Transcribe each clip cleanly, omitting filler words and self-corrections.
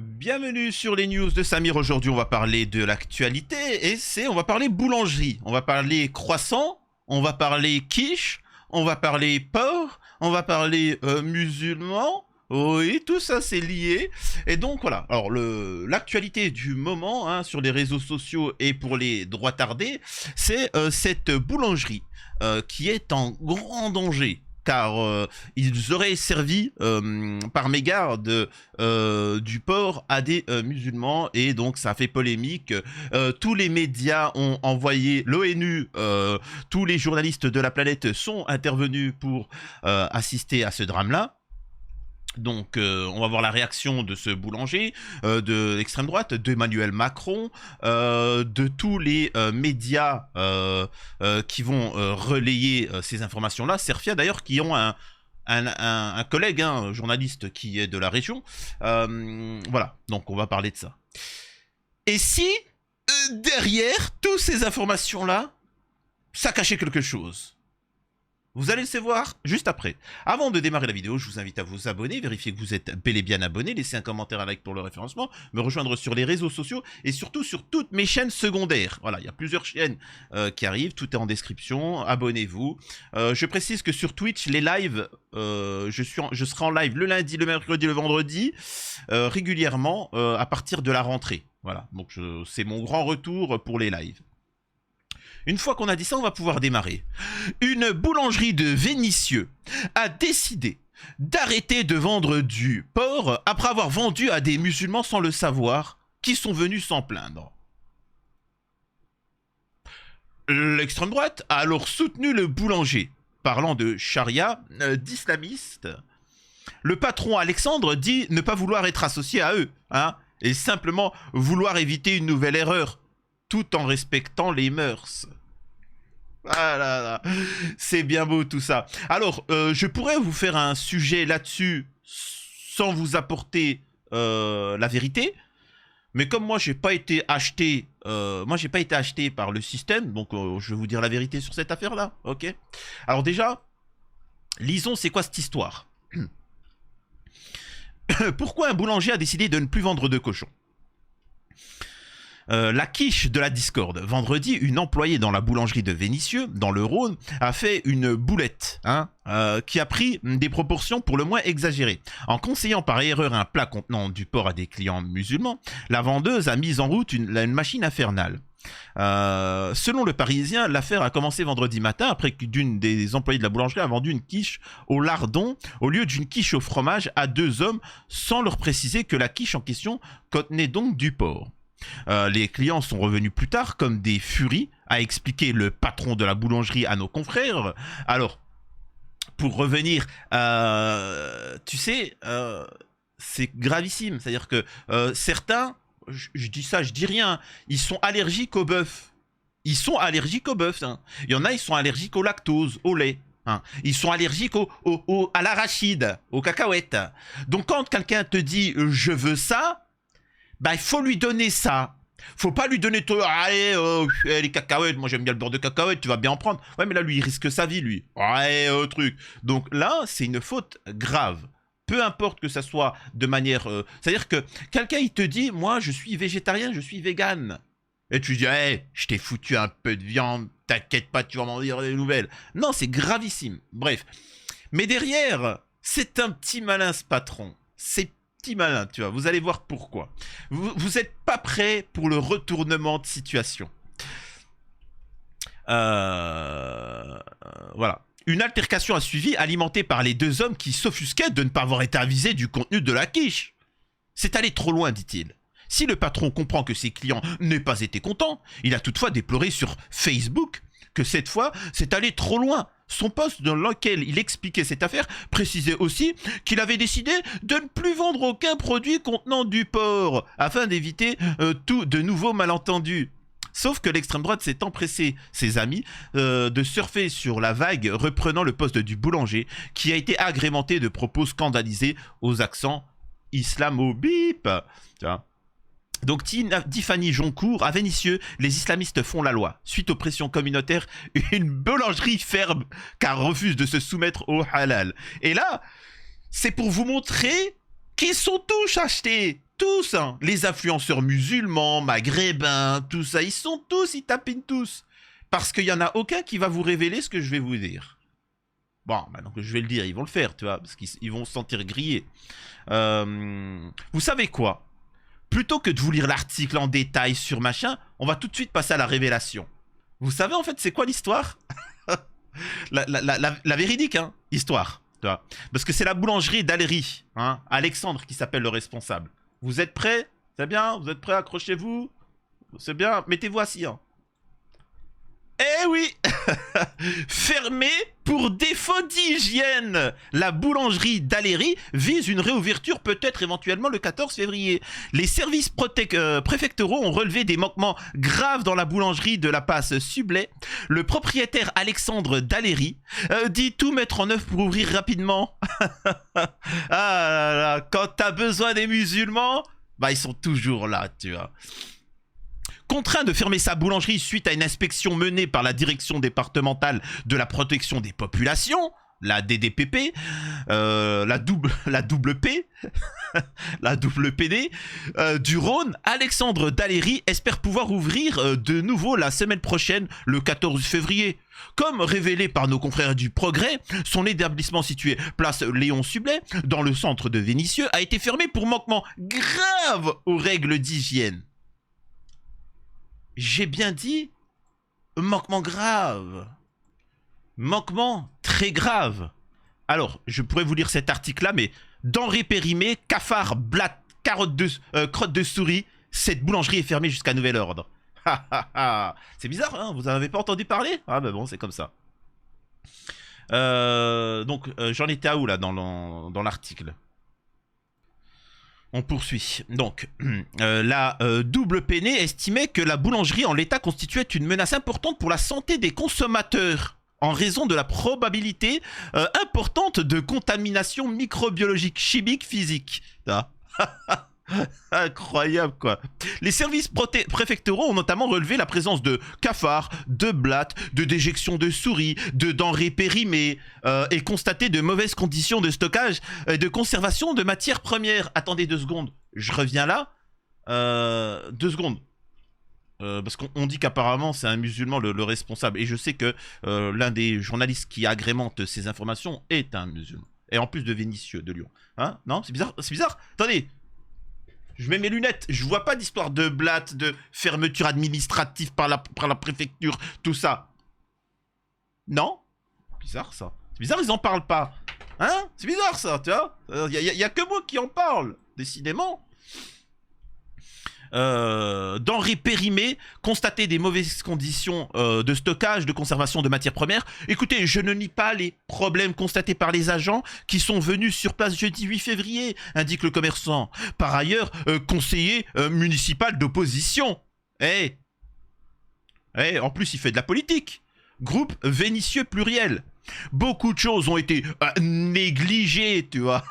Bienvenue sur les news de Samir. Aujourd'hui, on va parler de l'actualité et on va parler boulangerie, on va parler croissant, on va parler quiche, on va parler porc, on va parler musulmans. Oui, tout ça c'est lié. Et donc voilà. Alors l'actualité du moment sur les réseaux sociaux et pour les droits tardés, c'est cette boulangerie qui est en grand danger. Car ils auraient servi par mégarde du porc à des musulmans et donc ça a fait polémique. Tous les médias ont envoyé l'ONU, tous les journalistes de la planète sont intervenus pour assister à ce drame-là. Donc on va voir la réaction de ce boulanger, de l'extrême droite, d'Emmanuel Macron, de tous les médias qui vont relayer ces informations-là. Cerfia d'ailleurs qui ont un collègue, un journaliste qui est de la région. Voilà, donc on va parler de ça. Et si derrière toutes ces informations-là, ça cachait quelque chose? Vous allez le savoir juste après. Avant de démarrer la vidéo, je vous invite à vous abonner, vérifier que vous êtes bel et bien abonné, laisser un commentaire, un like pour le référencement, me rejoindre sur les réseaux sociaux et surtout sur toutes mes chaînes secondaires. Voilà, il y a plusieurs chaînes qui arrivent, tout est en description, abonnez-vous. Je précise que sur Twitch, les lives, je serai en live le lundi, le mercredi, le vendredi, régulièrement à partir de la rentrée. Voilà, donc c'est mon grand retour pour les lives. Une fois qu'on a dit ça, on va pouvoir démarrer. Une boulangerie de Vénissieux a décidé d'arrêter de vendre du porc après avoir vendu à des musulmans sans le savoir, qui sont venus s'en plaindre. L'extrême droite a alors soutenu le boulanger, parlant de charia, d'islamistes. Le patron Alexandre dit ne pas vouloir être associé à eux, et simplement vouloir éviter une nouvelle erreur, tout en respectant les mœurs. Ah là là, c'est bien beau tout ça. Alors, je pourrais vous faire un sujet là-dessus sans vous apporter la vérité, mais comme moi j'ai pas été acheté, par le système, donc je vais vous dire la vérité sur cette affaire-là, ok? Alors déjà, lisons c'est quoi cette histoire. Pourquoi un boulanger a décidé de ne plus vendre de cochon? La quiche de la discorde. Vendredi, une employée dans la boulangerie de Vénissieux, dans le Rhône, a fait une boulette, qui a pris des proportions pour le moins exagérées. En conseillant par erreur un plat contenant du porc à des clients musulmans, la vendeuse a mis en route une machine infernale. Selon le Parisien, l'affaire a commencé vendredi matin après qu'une des employées de la boulangerie a vendu une quiche au lardon au lieu d'une quiche au fromage à deux hommes, sans leur préciser que la quiche en question contenait donc du porc. Les clients sont revenus plus tard comme des furies, a expliqué le patron de la boulangerie à nos confrères. Alors, pour revenir, tu sais, c'est gravissime. C'est-à-dire que certains, je dis ça, je dis rien, ils sont allergiques au bœuf. Ils sont allergiques au bœuf. Il y en a, ils sont allergiques au lactose, au lait. Ils sont allergiques à l'arachide, aux cacahuètes. Donc quand quelqu'un te dit « je veux ça », bah, il faut lui donner ça. Faut pas lui donner tout. Allez, les cacahuètes, moi j'aime bien le beurre de cacahuète, tu vas bien en prendre. Ouais, mais là, lui, il risque sa vie, lui. Ouais, truc. Donc là, c'est une faute grave. Peu importe que ça soit de manière. C'est-à-dire que quelqu'un, il te dit, moi, je suis végétarien, je suis vegan. Et tu dis, hey, je t'ai foutu un peu de viande, t'inquiète pas, tu vas m'en dire des nouvelles. Non, c'est gravissime. Bref. Mais derrière, c'est un petit malin, ce patron. C'est petit malin, tu vois, vous allez voir pourquoi. Vous êtes pas prêt pour le retournement de situation. Voilà. Une altercation a suivi, alimentée par les deux hommes qui s'offusquaient de ne pas avoir été avisés du contenu de la quiche. C'est allé trop loin, dit-il. Si le patron comprend que ses clients n'aient pas été contents, il a toutefois déploré sur Facebook que cette fois, c'est allé trop loin. Son post dans lequel il expliquait cette affaire précisait aussi qu'il avait décidé de ne plus vendre aucun produit contenant du porc afin d'éviter de nouveaux malentendus. Sauf que l'extrême droite s'est empressé, ses amis, de surfer sur la vague reprenant le poste du boulanger qui a été agrémenté de propos scandalisés aux accents islamo-bip. Tiens. Donc, Tiffany Joncourt, à Vénissieux, les islamistes font la loi. Suite aux pressions communautaires, une boulangerie ferme car refuse de se soumettre au halal. Et là, c'est pour vous montrer qu'ils sont tous achetés. tous, hein, les influenceurs musulmans, maghrébins, tout ça, ils tapinent tous. Parce qu'il n'y en a aucun qui va vous révéler ce que je vais vous dire. Bon, maintenant que je vais le dire, ils vont le faire, tu vois, parce qu'ils vont se sentir grillés. Vous savez quoi? Plutôt que de vous lire l'article en détail sur machin, on va tout de suite passer à la révélation. Vous savez en fait c'est quoi l'histoire? la véridique, hein, histoire. Tu vois. Parce que c'est la boulangerie d'Aléry, hein, Alexandre qui s'appelle le responsable. Vous êtes prêts? C'est bien? Vous êtes prêts? Accrochez-vous. C'est bien? Mettez-vous assis. Hein. Eh oui. Fermé pour défaut d'hygiène. La boulangerie d'Aléry vise une réouverture peut-être éventuellement le 14 février. Les services préfectoraux ont relevé des manquements graves dans la boulangerie de la passe Sublet. Le propriétaire Alexandre d'Aléry dit tout mettre en œuvre pour ouvrir rapidement. Ah là là, quand t'as besoin des musulmans, bah ils sont toujours là, tu vois. Contraint de fermer sa boulangerie suite à une inspection menée par la direction départementale de la protection des populations, la DDPP, la double P, la double PD, du Rhône, Alexandre d'Aléry espère pouvoir ouvrir de nouveau la semaine prochaine, le 14 février. Comme révélé par nos confrères du Progrès, son établissement situé place Léon Sublet, dans le centre de Vénissieux, a été fermé pour manquement grave aux règles d'hygiène. J'ai bien dit manquement grave. Manquement très grave. Alors, je pourrais vous lire cet article-là, mais denrées périmées, cafards, blattes, crottes de souris, cette boulangerie est fermée jusqu'à nouvel ordre. C'est bizarre, hein, vous en avez pas entendu parler? Ah bah bon, c'est comme ça. Donc, j'en étais à où là dans l'article? On poursuit. Donc, la double peinée estimait que la boulangerie en l'état constituait une menace importante pour la santé des consommateurs en raison de la probabilité importante de contamination microbiologique, chimique, physique. Incroyable quoi. Les services préfectoraux ont notamment relevé la présence de cafards, de blattes, de déjections de souris, de denrées périmées et constaté de mauvaises conditions de stockage et de conservation de matières premières. Attendez 2 secondes, je reviens là. 2 secondes. Parce qu'on dit qu'apparemment c'est un musulman le responsable. Et je sais que l'un des journalistes qui agrémente ces informations est un musulman. Et en plus de Vénissieux, de Lyon. Hein? Non? C'est bizarre? C'est bizarre? Attendez. Je mets mes lunettes, je vois pas d'histoire de blatte, de fermeture administrative par la préfecture, tout ça. Non? Bizarre ça. C'est bizarre, ils en parlent pas. Hein? C'est bizarre ça, tu vois? Y a que moi qui en parle, décidément. Denrées périmées, constater des mauvaises conditions de stockage, de conservation de matières premières. Écoutez, je ne nie pas les problèmes constatés par les agents qui sont venus sur place jeudi 8 février, indique le commerçant. Par ailleurs, conseiller municipal d'opposition. En plus, il fait de la politique. Groupe Vénissieux pluriel. Beaucoup de choses ont été négligées, tu vois.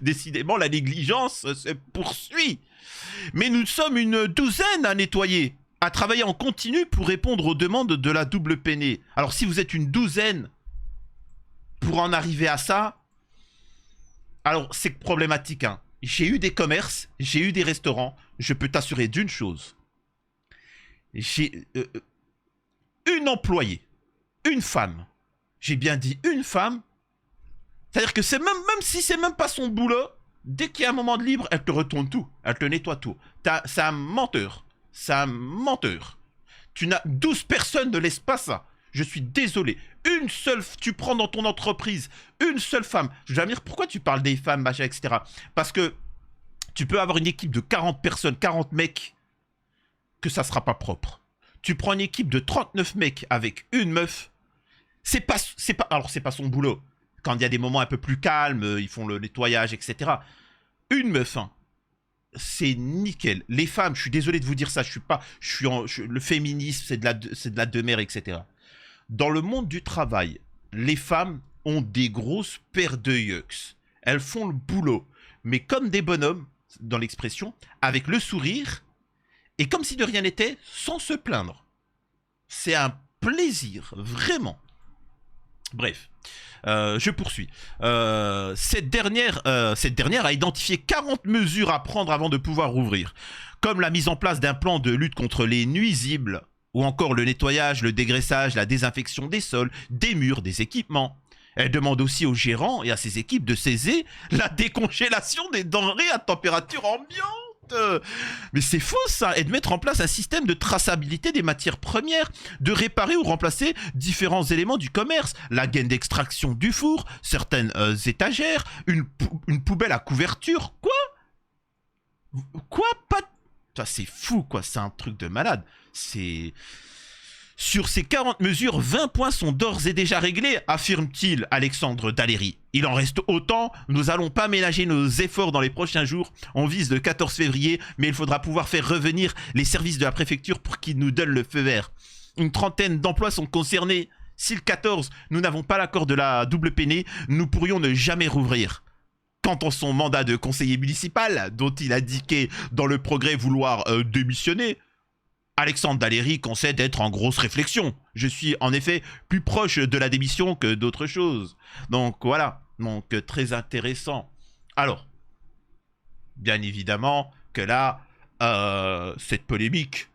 Décidément, la négligence se poursuit. Mais nous sommes une douzaine à nettoyer, à travailler en continu pour répondre aux demandes de la double peinée. Alors si vous êtes une douzaine pour en arriver à ça, alors c'est problématique. Hein. J'ai eu des commerces, j'ai eu des restaurants, je peux t'assurer d'une chose. J'ai une employée, une femme. J'ai bien dit une femme. C'est-à-dire que c'est même si c'est même pas son boulot, dès qu'il y a un moment de libre, elle te retourne tout. Elle te nettoie tout. C'est un menteur. C'est un menteur. Tu n'as 12 personnes ne laissent pas ça. Je suis désolé. Une seule, tu prends dans ton entreprise, une seule femme. Je vais me dire, pourquoi tu parles des femmes, machin, etc. Parce que tu peux avoir une équipe de 40 personnes, 40 mecs, que ça sera pas propre. Tu prends une équipe de 39 mecs avec une meuf, alors c'est pas son boulot. Quand il y a des moments un peu plus calmes, ils font le nettoyage, etc. Une meuf, hein, c'est nickel. Les femmes, je suis désolé de vous dire ça, le féminisme, c'est de la demeure, etc. Dans le monde du travail, les femmes ont des grosses paires de yucks. Elles font le boulot, mais comme des bonhommes, dans l'expression, avec le sourire, et comme si de rien n'était, sans se plaindre. C'est un plaisir, vraiment. Bref. Je poursuis. Cette dernière a identifié 40 mesures à prendre avant de pouvoir rouvrir, comme la mise en place d'un plan de lutte contre les nuisibles, ou encore le nettoyage, le dégraissage, la désinfection des sols, des murs, des équipements. Elle demande aussi aux gérants et à ses équipes de saisir la décongélation des denrées à température ambiante. Mais c'est faux ça, et de mettre en place un système de traçabilité des matières premières, de réparer ou remplacer différents éléments du commerce, la gaine d'extraction du four, certaines étagères, une poubelle à couverture. Quoi? Pas... Ça c'est fou quoi, c'est un truc de malade. C'est... Sur ces 40 mesures, 20 points sont d'ores et déjà réglés, affirme-t-il Alexandre Daléry. Il en reste autant, nous allons pas ménager nos efforts dans les prochains jours. On vise le 14 février, mais il faudra pouvoir faire revenir les services de la préfecture pour qu'ils nous donnent le feu vert. Une trentaine d'emplois sont concernés. Si le 14, nous n'avons pas l'accord de la double peinée, nous pourrions ne jamais rouvrir. Quant à son mandat de conseiller municipal, dont il indiquait dans le Progrès vouloir démissionner, Alexandre Daléry concède être en grosse réflexion. Je suis en effet plus proche de la démission que d'autres choses. Donc voilà, donc très intéressant. Alors, bien évidemment que là, cette polémique,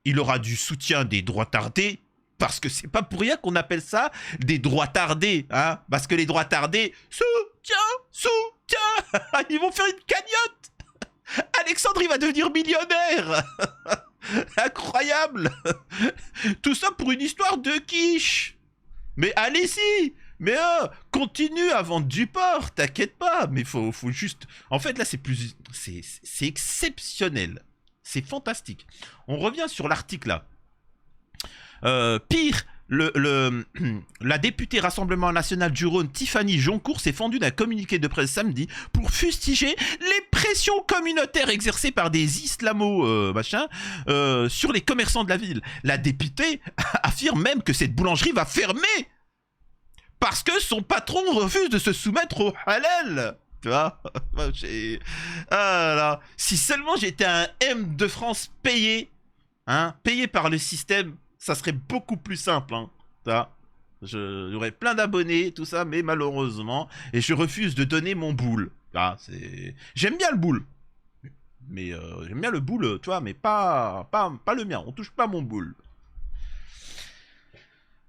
il aura du soutien des droits tardés, parce que c'est pas pour rien qu'on appelle ça des droits tardés, hein, parce que les droits tardés, soutien, ils vont faire une cagnotte. Alexandre, il va devenir millionnaire. Incroyable. Tout ça pour une histoire de quiche. Mais allez-y. Mais continue à vendre du porc, t'inquiète pas. Mais faut juste... En fait, là, c'est exceptionnel. C'est fantastique. On revient sur l'article, là. Pire, la députée Rassemblement National du Rhône, Tiffany Joncourt, s'est fendue d'un communiqué de presse samedi pour fustiger les pressions communautaires exercées par des sur les commerçants de la ville. La députée affirme même que cette boulangerie va fermer parce que son patron refuse de se soumettre au halal. Tu vois, là. Si seulement j'étais un M de France payé, hein, payé par le système, ça serait beaucoup plus simple, hein. J'aurais plein d'abonnés, tout ça, mais malheureusement, et je refuse de donner mon boule. J'aime bien le boule, mais j'aime bien le boule, tu vois, mais pas le mien. On touche pas mon boule.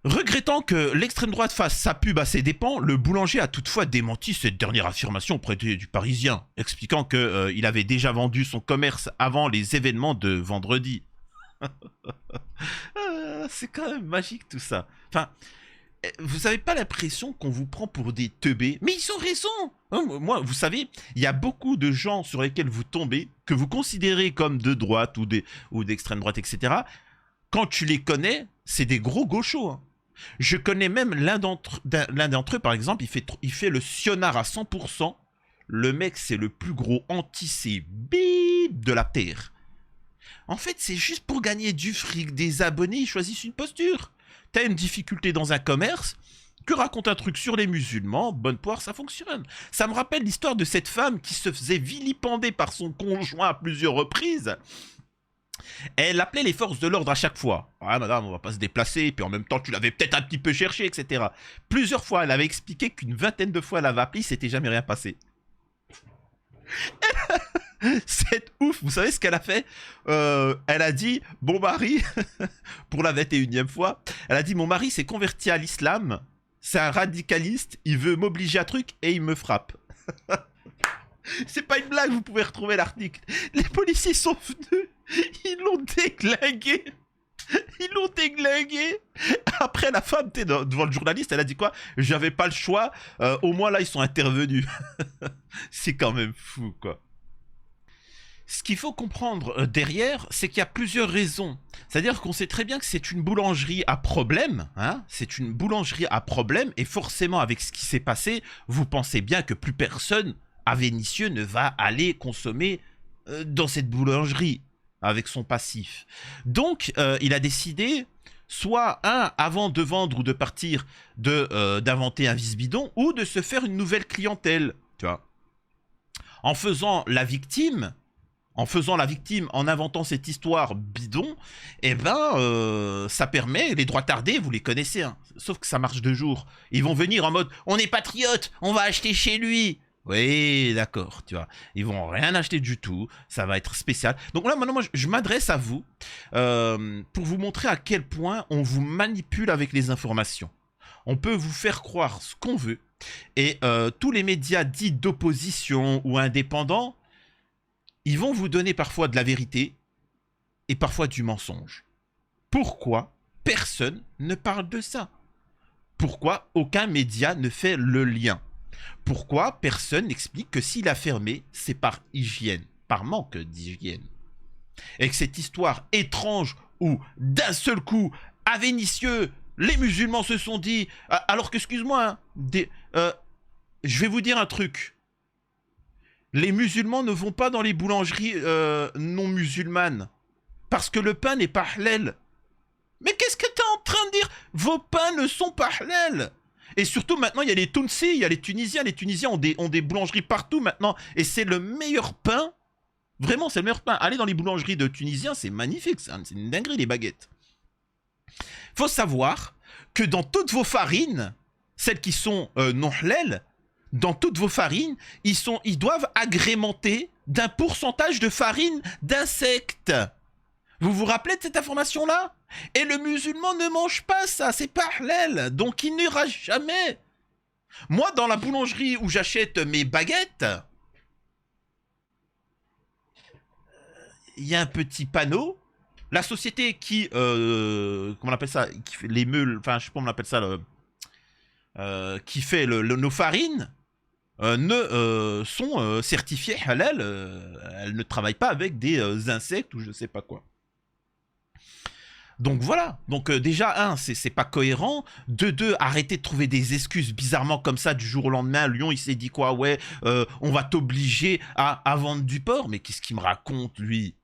Regrettant que l'extrême droite fasse sa pub à ses dépens, le boulanger a toutefois démenti cette dernière affirmation auprès du Parisien, expliquant qu'il avait déjà vendu son commerce avant les événements de vendredi. C'est quand même magique tout ça. Enfin, vous avez pas l'impression qu'on vous prend pour des teubés? Mais ils ont raison. Moi, vous savez, il y a beaucoup de gens sur lesquels vous tombez, que vous considérez comme de droite ou d'extrême droite, etc. Quand tu les connais, c'est des gros gauchos, hein. Je connais même l'un d'entre eux, par exemple, il fait le sionnard à 100%. Le mec, c'est le plus gros anti-bip de la terre. En fait, c'est juste pour gagner du fric, des abonnés, ils choisissent une posture. T'as une difficulté dans un commerce, que raconte un truc sur les musulmans, bonne poire, ça fonctionne. Ça me rappelle l'histoire de cette femme qui se faisait vilipender par son conjoint à plusieurs reprises. Elle appelait les forces de l'ordre à chaque fois. Ah madame, on va pas se déplacer, puis en même temps tu l'avais peut-être un petit peu cherché, etc. Plusieurs fois, elle avait expliqué qu'une vingtaine de fois elle avait appelé, c'était jamais rien passé. C'est ouf, vous savez ce qu'elle a fait? Elle a dit, mon mari, pour la 21e fois, elle a dit, mon mari s'est converti à l'islam, c'est un radicaliste, il veut m'obliger à truc et il me frappe. C'est pas une blague, vous pouvez retrouver l'article. Les policiers sont venus, ils l'ont déglingué. Ils l'ont déglingué. Après, la femme, devant le journaliste, elle a dit quoi? J'avais pas le choix, au moins là, ils sont intervenus. C'est quand même fou, quoi. Ce qu'il faut comprendre derrière, c'est qu'il y a plusieurs raisons. C'est-à-dire qu'on sait très bien que c'est une boulangerie à problème, hein, c'est une boulangerie à problème, et forcément, avec ce qui s'est passé, vous pensez bien que plus personne à Vénissieux ne va aller consommer dans cette boulangerie avec son passif. Donc, il a décidé, soit, avant de vendre ou de partir, d'inventer un vice-bidon, ou de se faire une nouvelle clientèle, tu vois. En faisant la victime, en faisant la victime, en inventant cette histoire bidon, eh ben, ça permet, les droits tardés, vous les connaissez, hein, sauf que ça marche 2 jours. Ils vont venir en mode, on est patriote, on va acheter chez lui. Oui, d'accord, tu vois. Ils vont rien acheter du tout, ça va être spécial. Donc là, maintenant, moi, je m'adresse à vous pour vous montrer à quel point on vous manipule avec les informations. On peut vous faire croire ce qu'on veut, et tous les médias dits d'opposition ou indépendants, ils vont vous donner parfois de la vérité et parfois du mensonge. Pourquoi personne ne parle de ça? Pourquoi aucun média ne fait le lien? Pourquoi personne n'explique que s'il a fermé, c'est par hygiène, par manque d'hygiène? Et que cette histoire étrange où, d'un seul coup, à Vénissieux, les musulmans se sont dit... Alors que, excuse-moi, hein, je vais vous dire un truc. Les musulmans ne vont pas dans les boulangeries non musulmanes. Parce que le pain n'est pas halal. Mais qu'est-ce que tu es en train de dire? Vos pains ne sont pas halal. Et surtout, maintenant, il y a les Tounsis, il y a les Tunisiens. Les Tunisiens ont des boulangeries partout maintenant. Et c'est le meilleur pain. Vraiment, c'est le meilleur pain. Allez dans les boulangeries de Tunisiens, c'est magnifique. C'est une dinguerie, les baguettes. Faut savoir que dans toutes vos farines, celles qui sont non halal, dans toutes vos farines, ils doivent agrémenter d'un pourcentage de farine d'insectes. Vous vous rappelez de cette information-là? Et le musulman ne mange pas ça, c'est pas halal, donc il n'ira jamais. Moi, dans la boulangerie où j'achète mes baguettes, il y a un petit panneau. La société qui, comment on appelle ça, qui fait les meules, enfin, je sais pas comment on appelle ça, qui fait nos farines, sont certifiées halal. Elles ne travaillent pas avec des insectes ou je sais pas quoi. Donc voilà, donc déjà, c'est pas cohérent. De deux, arrêtez de trouver des excuses bizarrement comme ça du jour au lendemain. Lyon, il s'est dit quoi? Ouais, on va t'obliger à vendre du porc. Mais qu'est-ce qu'il me raconte, lui?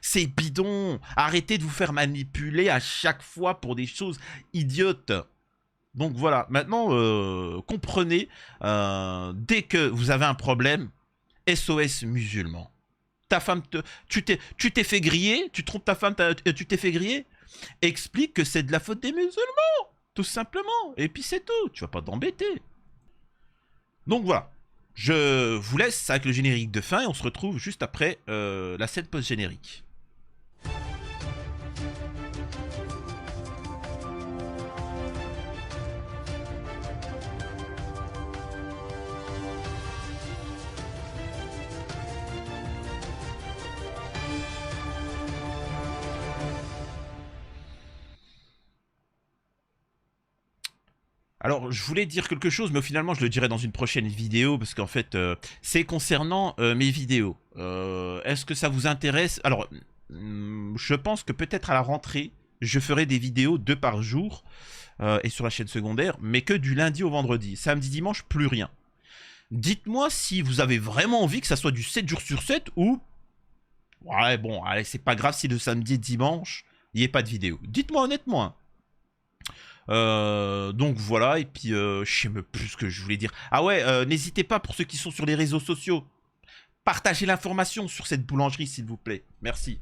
C'est bidon. Arrêtez de vous faire manipuler à chaque fois pour des choses idiotes. Donc voilà, maintenant, comprenez, dès que vous avez un problème, SOS musulman. Ta femme, tu t'es fait griller, tu trompes ta femme, tu t'es fait griller, explique que c'est de la faute des musulmans, tout simplement, et puis c'est tout, tu vas pas t'embêter. Donc voilà, je vous laisse avec le générique de fin et on se retrouve juste après la scène post-générique. Alors, je voulais dire quelque chose, mais finalement, je le dirai dans une prochaine vidéo, parce qu'en fait, c'est concernant mes vidéos. Est-ce que ça vous intéresse? Alors, je pense que peut-être à la rentrée, je ferai des vidéos 2 par jour, et sur la chaîne secondaire, mais que du lundi au vendredi. Samedi, dimanche, plus rien. Dites-moi si vous avez vraiment envie que ça soit du 7 jours sur 7, ou... Ouais, bon, allez, c'est pas grave si le samedi et dimanche, il n'y ait pas de vidéo. Dites-moi honnêtement, hein. Donc voilà, et puis je sais même plus ce que je voulais dire. Ah ouais, n'hésitez pas pour ceux qui sont sur les réseaux sociaux. Partagez l'information sur cette boulangerie s'il vous plaît. Merci.